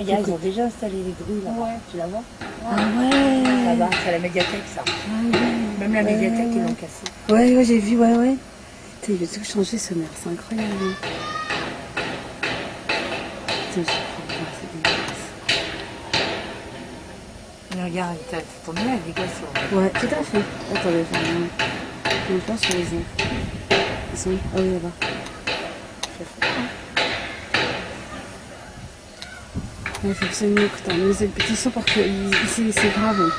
Regarde, ils ont déjà installé les grues là. Ouais. Tu la vois? Ah ouais. Ça va, c'est à la médiathèque ça. Ah ouais. Même la médiathèque, ils l'ont cassée. Ouais, ouais, j'ai vu, ouais, ouais. Putain, il veut tout changer ce maire, c'est incroyable. Putain, je comprends pas, c'est dégueulasse. Mais regarde, t'as ton nez avec des glaçons. Ouais, tout à fait. Attendez, je me pense sur les uns. Ils sont où? Ah oui, là-bas. Il faut absolument écouter, mais c'est une pétition pour que c'est grave.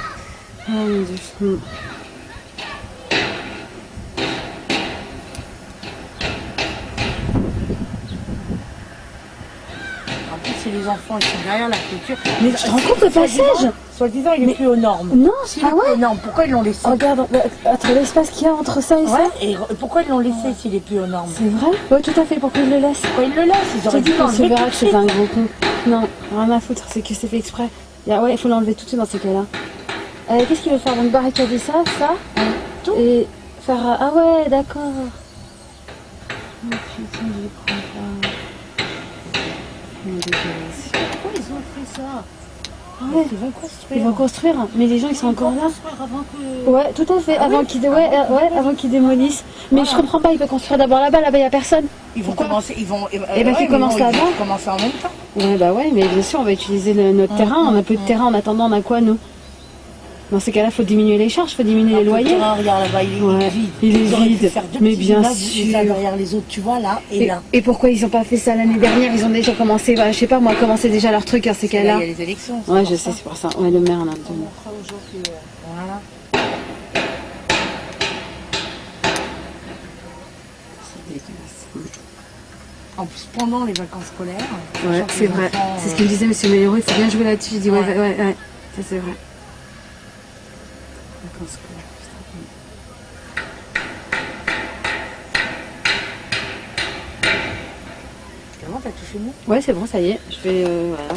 Oh mon dieu. En plus, si les enfants ils sont derrière la clôture. Mais tu te rends compte le passage? Soi-disant, il est plus aux normes. Non, S'il ah est plus ouais? aux normes, pourquoi ils l'ont laissé? Regarde, entre l'espace qu'il y a entre ça et ça. Ouais, et pourquoi ils l'ont laissé s'il est plus aux normes? C'est vrai? Ouais, tout à fait, pourquoi ils le laissent? Pourquoi ils le laissent? Ils Je te auraient dis dû qu'on se l'enlever verra tout que de c'est suite. pas un gros con. Non, rien à foutre, c'est que c'est fait exprès. Ouais, il faut l'enlever tout de suite dans ces cas-là. Qu'est-ce qu'il veut faire? Donc barricader ça, Tout. et faire... Ah ouais, d'accord. Oh putain, je comprends pas. Oh, dégueulasse. Pourquoi ils ont fait ça? Ah ouais, Ils vont construire. ils vont construire, mais les gens ils sont encore là. Construire avant que... Ouais, tout à fait, Ah avant oui, qu'ils avant qu'ils démolissent. Mais Voilà. je comprends pas, ils peuvent construire d'abord là-bas, là-bas il y a personne. Ils vont Pourquoi? commencer, ils vont... Eh ben, ouais, qu'ils mais commencent bon, là-bas. Ils vont commencer en même temps. Ouais, bah ouais, mais bien sûr, on va utiliser notre terrain, on a peu de terrain, en attendant, on a quoi nous? Dans ces cas-là, faut diminuer les charges, faut diminuer les loyers. Regarde là-bas, il est Ouais, vide. il est Ils auraient pu vide. faire deux Mais petits bien immeubles, sûr. les uns derrière les autres, tu vois, là et là. Et pourquoi ils ont pas fait ça l'année dernière? Ils ont déjà commencé, bah, je sais pas moi, commencé déjà leur truc à ces Là, cas-là. il y a les élections. Ouais, je sais, c'est pour ça. Ouais, le maire là. On montrera aux gens que... Voilà. C'est dégueulasse. En plus, pendant les vacances scolaires... Ouais, sachant que c'est les vrai. enfants, C'est ce qu'il me disait, monsieur Meillero, il faut bien jouer là-dessus. Je dis, ouais, Ouais. ouais, ça c'est vrai. Vacances scolaires, putain. Comment t'as touché nous? Ouais, c'est bon, ça y est. Je vais, voilà.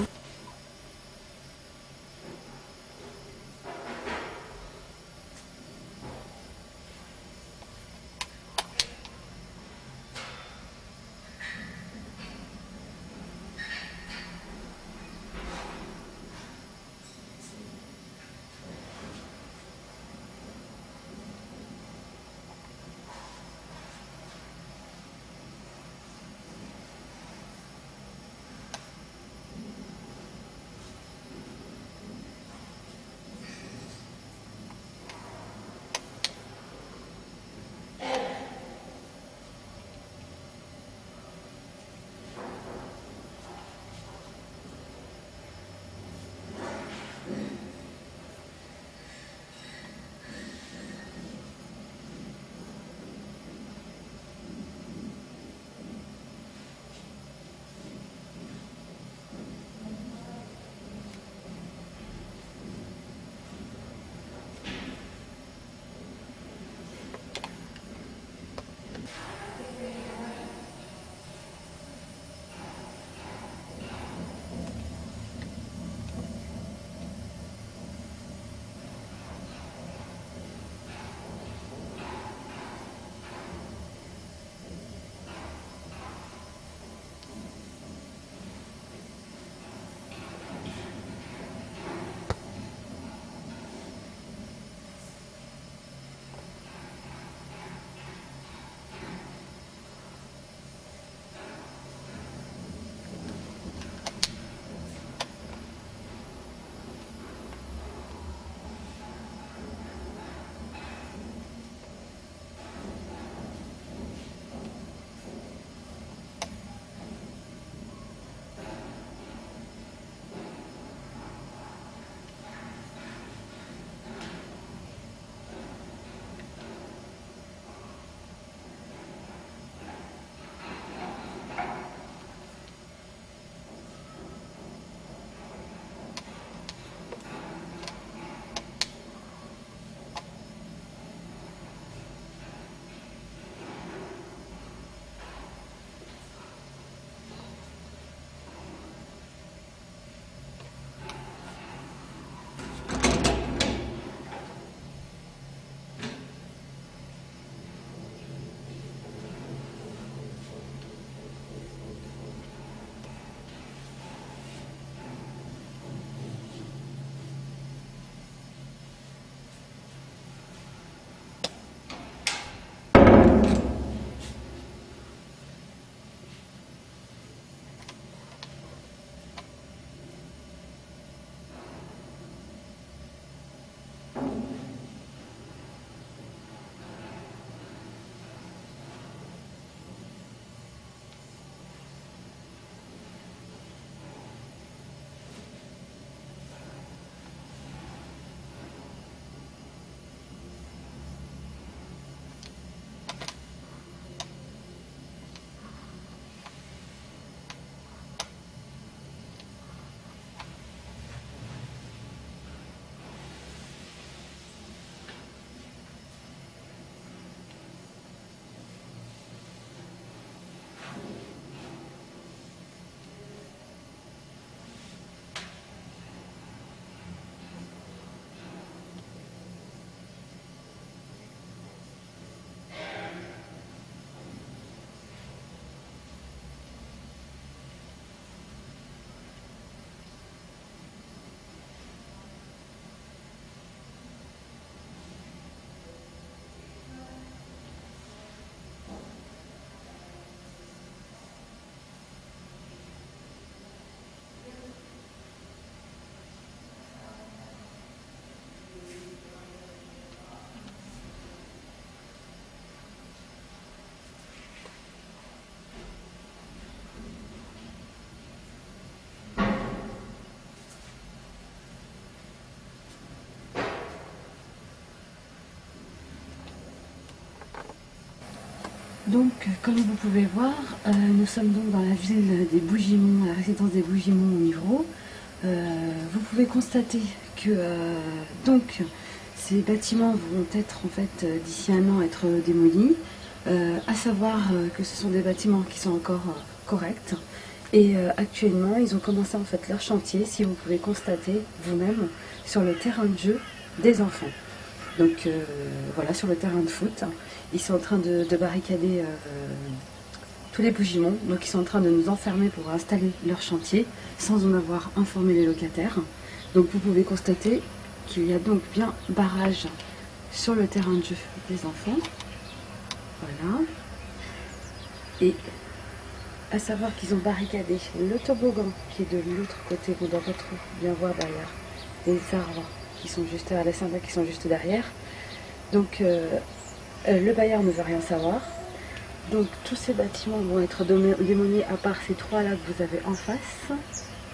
Donc, comme vous pouvez voir, nous sommes donc dans la ville des Bougiemont, la résidence des Bougiemont au Miraut. Vous pouvez constater que donc ces bâtiments vont être en fait d'ici un an être démolis. À savoir que ce sont des bâtiments qui sont encore corrects. Et actuellement, ils ont commencé en fait leur chantier, si vous pouvez constater vous-même, sur le terrain de jeu des enfants. Donc voilà, sur le terrain de foot, ils sont en train de barricader tous les Bougiemont. Donc ils sont en train de nous enfermer pour installer leur chantier, sans en avoir informé les locataires. Donc vous pouvez constater qu'il y a donc bien barrage sur le terrain de jeu des enfants. Voilà. Et à savoir qu'ils ont barricadé le toboggan qui est de l'autre côté. Vous devez bien voir derrière les arbres qui sont juste à la Saint-Denis, qui sont juste derrière. Donc le bailleur ne veut rien savoir. Donc tous ces bâtiments vont être démolis à part ces trois là que vous avez en face.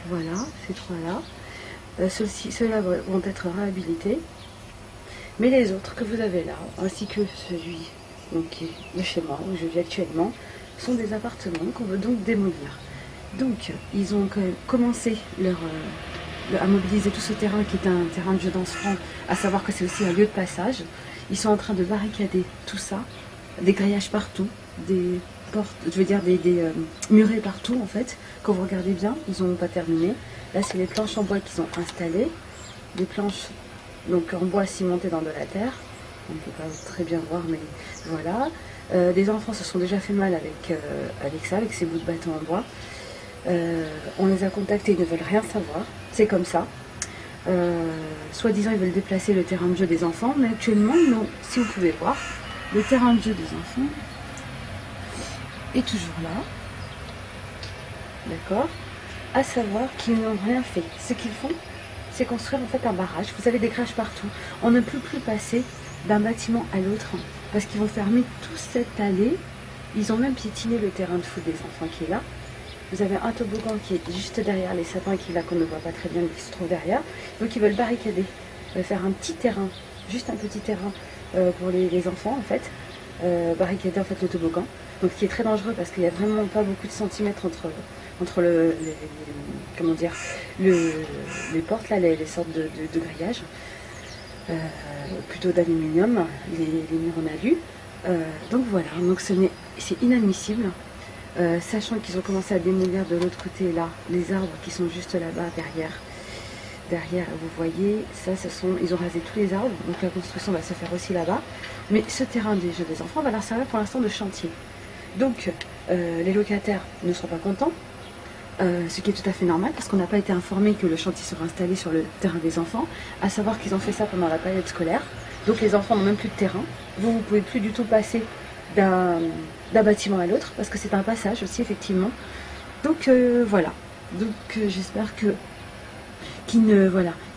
Voilà, ces trois là. Ceux-là vont être réhabilités. Mais les autres que vous avez là, ainsi que celui donc, qui est de chez moi, où je vis actuellement, sont des appartements qu'on veut donc démolir. Donc ils ont quand même commencé à mobiliser tout ce terrain qui est un terrain de jeu d'enfants, à savoir que c'est aussi un lieu de passage. Ils sont en train de barricader tout ça, des grillages partout, des portes, je veux dire des murets partout en fait. Quand vous regardez bien, ils n'ont pas terminé. Là c'est les planches en bois qu'ils ont installées, des planches donc en bois cimenté dans de la terre. On ne peut pas très bien voir, mais voilà. Les enfants se sont déjà fait mal avec ça, avec ces bouts de bâton en bois. On les a contactés, ils ne veulent rien savoir. C'est comme ça. Soi-disant, ils veulent déplacer le terrain de jeu des enfants, mais actuellement, non. Si vous pouvez voir, le terrain de jeu des enfants est toujours là. D'accord. À savoir qu'ils n'ont rien fait. Ce qu'ils font, c'est construire en fait un barrage. Vous avez des craches partout. On ne peut plus passer d'un bâtiment à l'autre parce qu'ils vont fermer toute cette allée. Ils ont même piétiné le terrain de foot des enfants qui est là. Vous avez un toboggan qui est juste derrière les sapins qui est là, qu'on ne voit pas très bien, mais qui se trouve derrière. Donc ils veulent barricader, faire un petit terrain, juste un petit terrain pour les enfants en fait. Barricader en fait le toboggan. Donc qui est très dangereux parce qu'il n'y a vraiment pas beaucoup de centimètres entre comment dire, les portes là, les sortes de grillage. Plutôt d'aluminium, les murs en alu. Donc voilà, donc c'est inadmissible. Sachant qu'ils ont commencé à démolir de l'autre côté là, les arbres qui sont juste là-bas derrière. Derrière, vous voyez, ça, ils ont rasé tous les arbres, donc la construction va se faire aussi là-bas. Mais ce terrain des jeux des enfants va leur servir pour l'instant de chantier. Donc les locataires ne seront pas contents. Ce qui est tout à fait normal parce qu'on n'a pas été informé que le chantier sera installé sur le terrain des enfants, à savoir qu'ils ont fait ça pendant la période scolaire. Donc les enfants n'ont même plus de terrain. Vous ne pouvez plus du tout passer d'un bâtiment à l'autre parce que c'est un passage aussi effectivement. Donc voilà. Donc j'espère qu'ils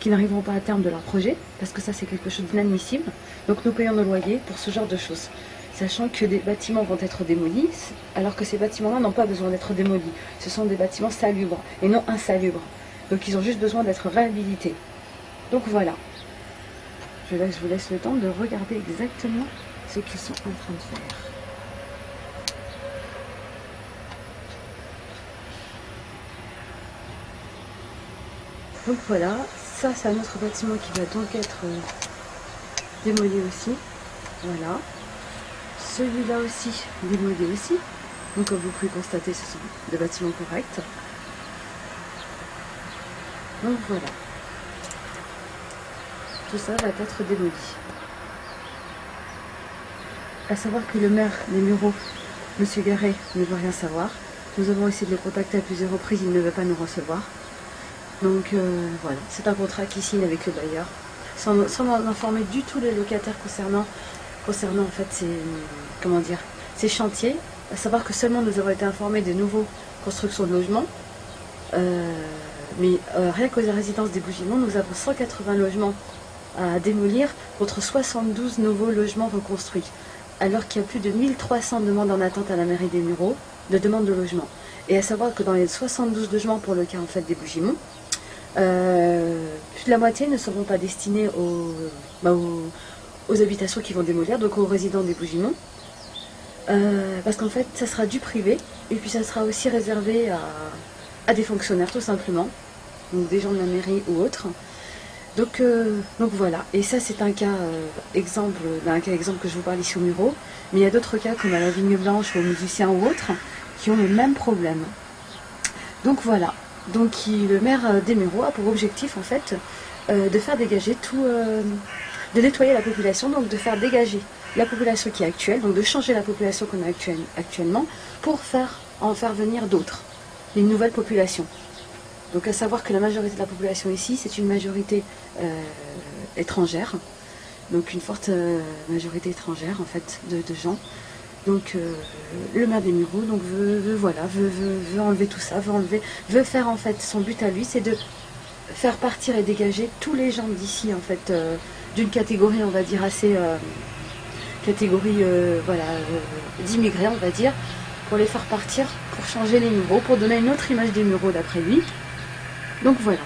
n'arriveront pas à terme de leur projet parce que ça c'est quelque chose d'inadmissible. Donc nous payons nos loyers pour ce genre de choses. Sachant que des bâtiments vont être démolis, alors que ces bâtiments-là n'ont pas besoin d'être démolis. Ce sont des bâtiments salubres et non insalubres. Donc ils ont juste besoin d'être réhabilités. Donc voilà. Je vous laisse le temps de regarder exactement ce qu'ils sont en train de faire. Donc voilà, ça c'est un autre bâtiment qui va donc être démoli aussi. Voilà. Celui-là aussi, démoli aussi. Donc comme vous pouvez constater, ce sont des bâtiments corrects. Donc voilà. Tout ça va être démoli. À savoir que le maire des Mureaux, M. Garret, ne veut rien savoir. Nous avons essayé de le contacter à plusieurs reprises, il ne veut pas nous recevoir. Donc voilà, c'est un contrat qu'il signe avec le bailleur, sans informer du tout les locataires concernant en fait ces chantiers, à savoir que seulement nous avons été informés des nouveaux constructions de logements, mais rien qu'aux résidences des Bougiemont, nous avons 180 logements à démolir contre 72 nouveaux logements reconstruits, alors qu'il y a plus de 1300 demandes en attente à la mairie des Mureaux de demandes de logement. Et à savoir que dans les 72 logements pour le cas en fait des Bougiemont, plus de la moitié ne seront pas destinés aux habitations qui vont démolir, donc aux résidents des Bougiemont. parce qu'en fait ça sera du privé et puis ça sera aussi réservé à des fonctionnaires tout simplement, donc des gens de la mairie ou autres. Donc voilà, et ça c'est un cas exemple que je vous parle ici au Muro, mais il y a d'autres cas comme à la Vigne Blanche ou aux musiciens ou autres qui ont le même problème. Donc voilà, donc le maire des Mureaux a pour objectif en fait de faire dégager tout, de nettoyer la population, donc de faire dégager la population qui est actuelle, donc de changer la population qu'on a actuellement pour en faire venir d'autres, une nouvelle population. Donc à savoir que la majorité de la population ici, c'est une majorité étrangère, donc une forte majorité étrangère en fait de gens. Donc le maire des Mureaux donc veut enlever tout ça, veut faire en fait, son but à lui, c'est de faire partir et dégager tous les gens d'ici en fait, d'une catégorie on va dire assez d'immigrés on va dire, pour les faire partir, pour changer les Mureaux, pour donner une autre image des Mureaux d'après lui. Donc voilà.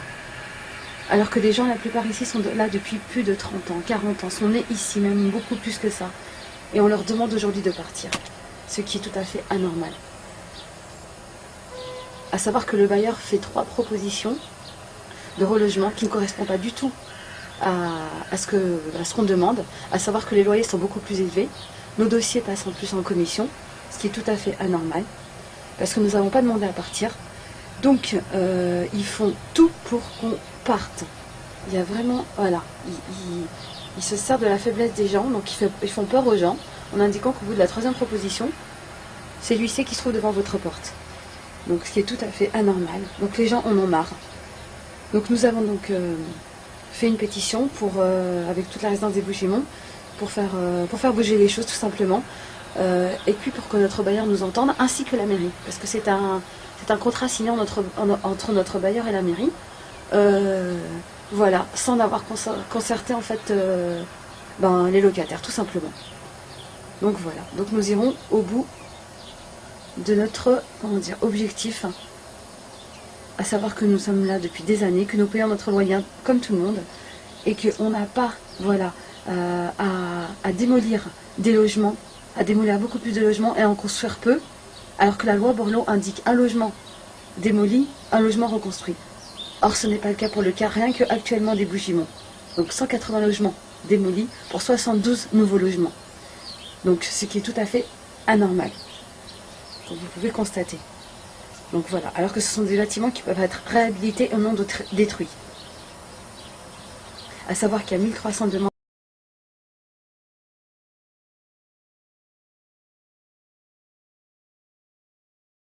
Alors que des gens, la plupart ici sont là depuis plus de 30 ans, 40 ans, sont nés ici, même beaucoup plus que ça. Et on leur demande aujourd'hui de partir, ce qui est tout à fait anormal. À savoir que le bailleur fait 3 propositions de relogement qui ne correspondent pas du tout à ce qu'on demande, à savoir que les loyers sont beaucoup plus élevés, nos dossiers passent en plus en commission, ce qui est tout à fait anormal, parce que nous n'avons pas demandé à partir. Donc ils font tout pour qu'on parte. Il y a vraiment, voilà, ils se servent de la faiblesse des gens, donc ils font peur aux gens, en indiquant qu'au bout de la 3e proposition, c'est l'huissier qui se trouve devant votre porte. Donc ce qui est tout à fait anormal. Donc les gens en ont marre. Donc nous avons donc fait une pétition avec toute la résidence des Bougiemont pour faire bouger les choses tout simplement. Et puis pour que notre bailleur nous entende, ainsi que la mairie, parce que c'est un contrat signé entre notre bailleur et la mairie, voilà, sans avoir concerté en fait les locataires, tout simplement. Donc voilà, donc nous irons au bout de notre objectif, à savoir que nous sommes là depuis des années, que nous payons notre loyer comme tout le monde, et qu'on n'a pas à démolir des logements, à démolir beaucoup plus de logements et à en construire peu, alors que la loi Borloo indique un logement démoli, un logement reconstruit. Or ce n'est pas le cas pour le cas rien que actuellement des Bougiemont. Donc 180 logements démolis pour 72 nouveaux logements. Donc ce qui est tout à fait anormal. Donc, vous pouvez le constater. Donc voilà, alors que ce sont des bâtiments qui peuvent être réhabilités et non détruits. À savoir qu'il y a 1300 demandes.